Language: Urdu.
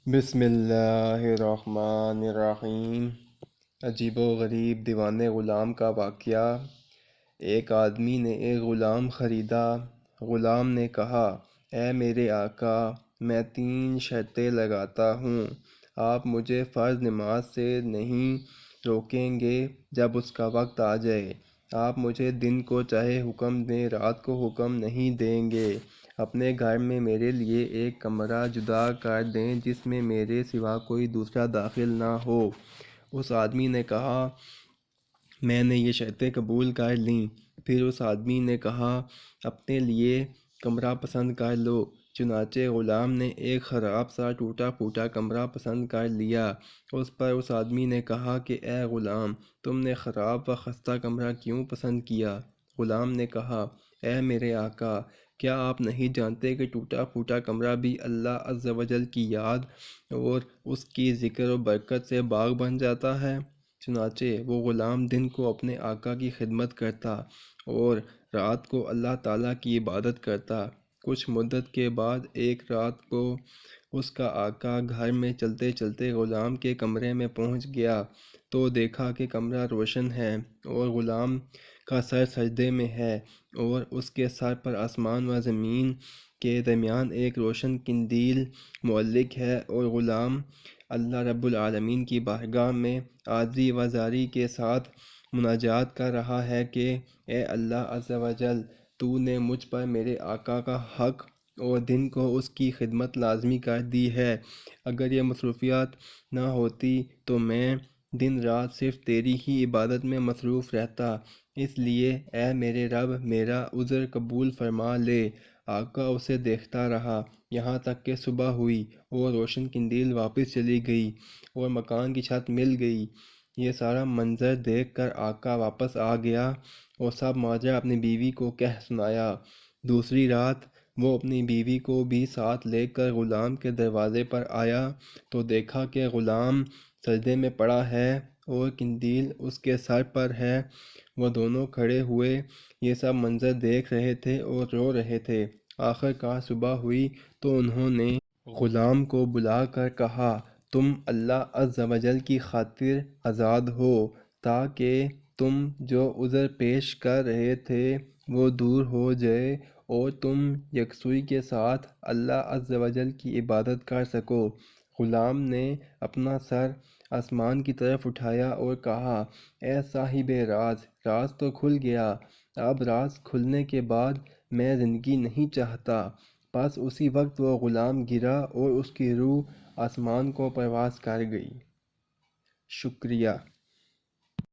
بسم اللہ الرحمن الرحیم۔ عجیب و غریب دیوانِ غلام کا واقعہ۔ ایک آدمی نے ایک غلام خریدا۔ غلام نے کہا، اے میرے آقا، میں 3 شرطیں لگاتا ہوں، آپ مجھے فرض نماز سے نہیں روکیں گے جب اس کا وقت آ جائے، آپ مجھے دن کو چاہے حکم دیں، رات کو حکم نہیں دیں گے، اپنے گھر میں میرے لیے ایک کمرہ جدا کر دیں جس میں میرے سوا کوئی دوسرا داخل نہ ہو۔ اس آدمی نے کہا، میں نے یہ شرطیں قبول کر لیں۔ پھر اس آدمی نے کہا، اپنے لیے کمرہ پسند کر لو۔ چنانچہ غلام نے ایک خراب سا ٹوٹا پھوٹا کمرہ پسند کر لیا۔ اس پر اس آدمی نے کہا کہ اے غلام، تم نے خراب و خستہ کمرہ کیوں پسند کیا؟ غلام نے کہا، اے میرے آقا، کیا آپ نہیں جانتے کہ ٹوٹا پھوٹا کمرہ بھی اللہ عز و جل کی یاد اور اس کی ذکر و برکت سے باغ بن جاتا ہے؟ چنانچہ وہ غلام دن کو اپنے آقا کی خدمت کرتا اور رات کو اللہ تعالیٰ کی عبادت کرتا۔ کچھ مدت کے بعد ایک رات کو اس کا آقا گھر میں چلتے چلتے غلام کے کمرے میں پہنچ گیا تو دیکھا کہ کمرہ روشن ہے اور غلام کا سر سجدے میں ہے اور اس کے سر پر آسمان و زمین کے درمیان ایک روشن قندیل معلق ہے، اور غلام اللہ رب العالمین کی بارگاہ میں عاجزی و زاری کے ساتھ مناجات کر رہا ہے کہ اے اللہ عز و جل، تو نے مجھ پر میرے آقا کا حق اور دن کو اس کی خدمت لازمی کر دی ہے۔ اگر یہ مصروفیات نہ ہوتی تو میں دن رات صرف تیری ہی عبادت میں مصروف رہتا، اس لیے اے میرے رب، میرا عذر قبول فرما لے۔ آقا اسے دیکھتا رہا یہاں تک کہ صبح ہوئی اور روشن قندیل واپس چلی گئی اور مکان کی چھت مل گئی۔ یہ سارا منظر دیکھ کر آقا واپس آ گیا اور سب ماجرا اپنی بیوی کو کہہ سنایا۔ دوسری رات وہ اپنی بیوی کو بھی ساتھ لے کر غلام کے دروازے پر آیا تو دیکھا کہ غلام سجدے میں پڑا ہے اور قندیل اس کے سر پر ہے۔ وہ دونوں کھڑے ہوئے یہ سب منظر دیکھ رہے تھے اور رو رہے تھے۔ آخر کار صبح ہوئی تو انہوں نے غلام کو بلا کر کہا، تم اللہ عز و جل کی خاطر آزاد ہو تاکہ تم جو عذر پیش کر رہے تھے وہ دور ہو جائے اور تم یکسوئی کے ساتھ اللہ عز و جل کی عبادت کر سکو۔ غلام نے اپنا سر آسمان کی طرف اٹھایا اور کہا، اے صاحب راز، راز تو کھل گیا، اب راز کھلنے کے بعد میں زندگی نہیں چاہتا۔ بس اسی وقت وہ غلام گرا اور اس کی روح آسمان کو پرواز کر گئی۔ شکریہ۔